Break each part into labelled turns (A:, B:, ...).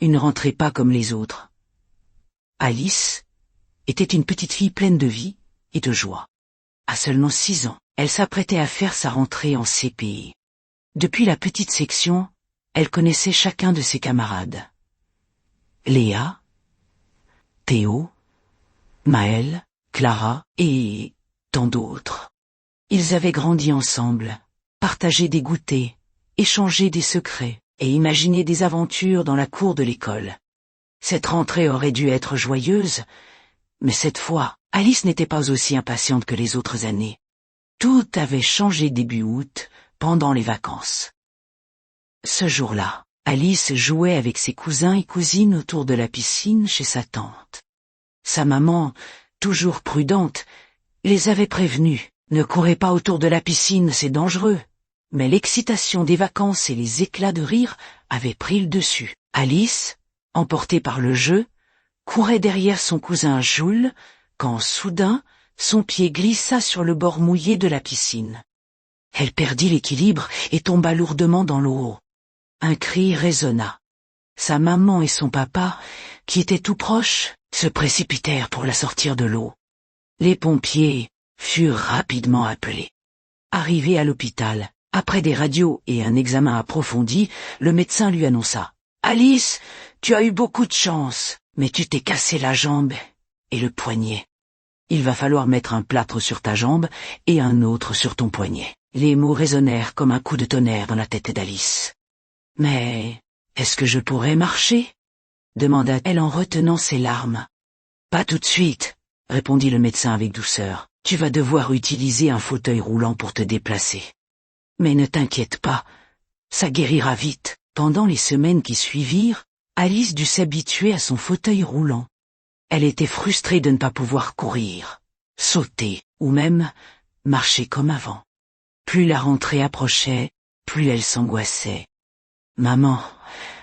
A: Une rentrée pas comme les autres. Alice était une petite fille pleine de vie et de joie. À seulement 6 ans, elle s'apprêtait à faire sa rentrée en CPI. Depuis la petite section, elle connaissait chacun de ses camarades. Léa, Théo, Maëlle, Clara et tant d'autres. Ils avaient grandi ensemble, partagé des goûters, échangé des secrets et imaginé des aventures dans la cour de l'école. Cette rentrée aurait dû être joyeuse, mais cette fois, Alice n'était pas aussi impatiente que les autres années. Tout avait changé début août, pendant les vacances. Ce jour-là, Alice jouait avec ses cousins et cousines autour de la piscine chez sa tante. Sa maman, toujours prudente, les avait prévenus. Ne courez pas autour de la piscine, c'est dangereux. Mais l'excitation des vacances et les éclats de rire avaient pris le dessus. Alice, emportée par le jeu, courait derrière son cousin Jules, quand soudain, son pied glissa sur le bord mouillé de la piscine. Elle perdit l'équilibre et tomba lourdement dans l'eau. Un cri résonna. Sa maman et son papa, qui étaient tout proches, se précipitèrent pour la sortir de l'eau. Les pompiers furent rapidement appelés. Arrivé à l'hôpital, après des radios et un examen approfondi, le médecin lui annonça « Alice, tu as eu beaucoup de chance, mais tu t'es cassé la jambe et le poignet. Il va falloir mettre un plâtre sur ta jambe et un autre sur ton poignet. » Les mots résonnèrent comme un coup de tonnerre dans la tête d'Alice. « Mais est-ce que je pourrais marcher ?» demanda-t-elle en retenant ses larmes. « Pas tout de suite, » répondit le médecin avec douceur. « Tu vas devoir utiliser un fauteuil roulant pour te déplacer. Mais ne t'inquiète pas, ça guérira vite. » Pendant les semaines qui suivirent, Alice dut s'habituer à son fauteuil roulant. Elle était frustrée de ne pas pouvoir courir, sauter ou même marcher comme avant. Plus la rentrée approchait, plus elle s'angoissait. « Maman,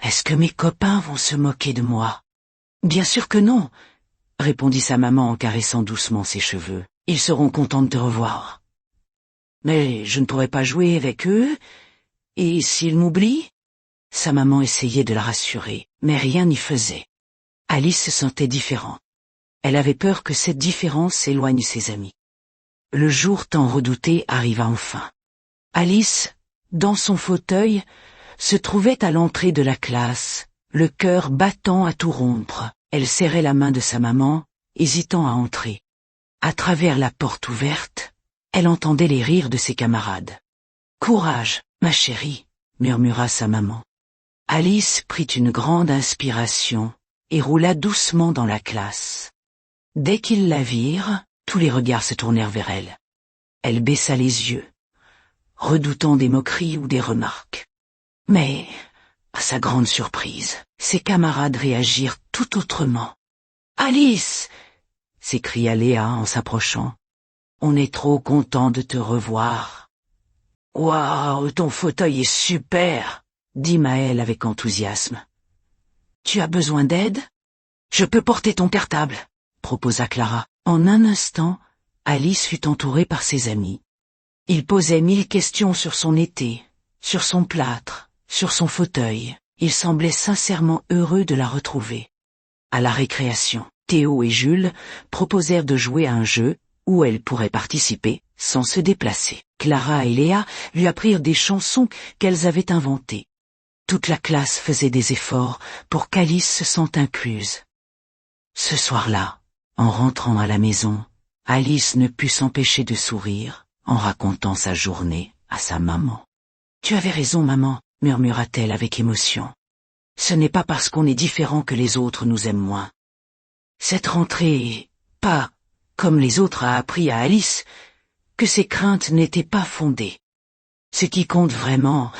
A: est-ce que mes copains vont se moquer de moi ?»« Bien sûr que non, » répondit sa maman en caressant doucement ses cheveux. « Ils seront contents de te revoir. »« Mais je ne pourrai pas jouer avec eux, et s'ils m'oublient ?» Sa maman essayait de la rassurer, mais rien n'y faisait. Alice se sentait différente. Elle avait peur que cette différence éloigne ses amis. Le jour tant redouté arriva enfin. Alice, dans son fauteuil, se trouvait à l'entrée de la classe, le cœur battant à tout rompre. Elle serrait la main de sa maman, hésitant à entrer. À travers la porte ouverte, elle entendait les rires de ses camarades. « Courage, ma chérie », murmura sa maman. Alice prit une grande inspiration et roula doucement dans la classe. Dès qu'ils la virent, tous les regards se tournèrent vers elle. Elle baissa les yeux, redoutant des moqueries ou des remarques. Mais, à sa grande surprise, ses camarades réagirent tout autrement. « Alice !» s'écria Léa en s'approchant. « On est trop content de te revoir. »« Waouh, ton fauteuil est super !» dit Maëlle avec enthousiasme. « Tu as besoin d'aide ? Je peux porter ton cartable, » proposa Clara. En un instant, Alice fut entourée par ses amis. Ils posaient 1000 questions sur son été, sur son plâtre, sur son fauteuil. Ils semblaient sincèrement heureux de la retrouver. À la récréation, Théo et Jules proposèrent de jouer à un jeu où elle pourrait participer sans se déplacer. Clara et Léa lui apprirent des chansons qu'elles avaient inventées. Toute la classe faisait des efforts pour qu'Alice se sente incluse. Ce soir-là, en rentrant à la maison, Alice ne put s'empêcher de sourire en racontant sa journée à sa maman. « Tu avais raison, maman, » murmura-t-elle avec émotion. « Ce n'est pas parce qu'on est différent que les autres nous aiment moins. Cette rentrée, pas, comme les autres, a appris à Alice que ses craintes n'étaient pas fondées. Ce qui compte vraiment,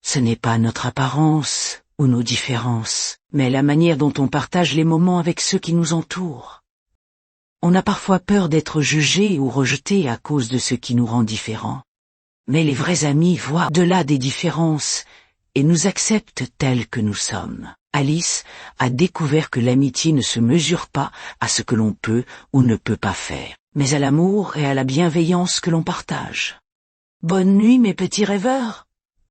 A: ce n'est pas notre apparence ou nos différences, mais la manière dont on partage les moments avec ceux qui nous entourent. On a parfois peur d'être jugé ou rejeté à cause de ce qui nous rend différents. Mais les vrais amis voient au-delà des différences et nous acceptent tels que nous sommes. » Alice a découvert que l'amitié ne se mesure pas à ce que l'on peut ou ne peut pas faire, mais à l'amour et à la bienveillance que l'on partage. Bonne nuit, mes petits rêveurs.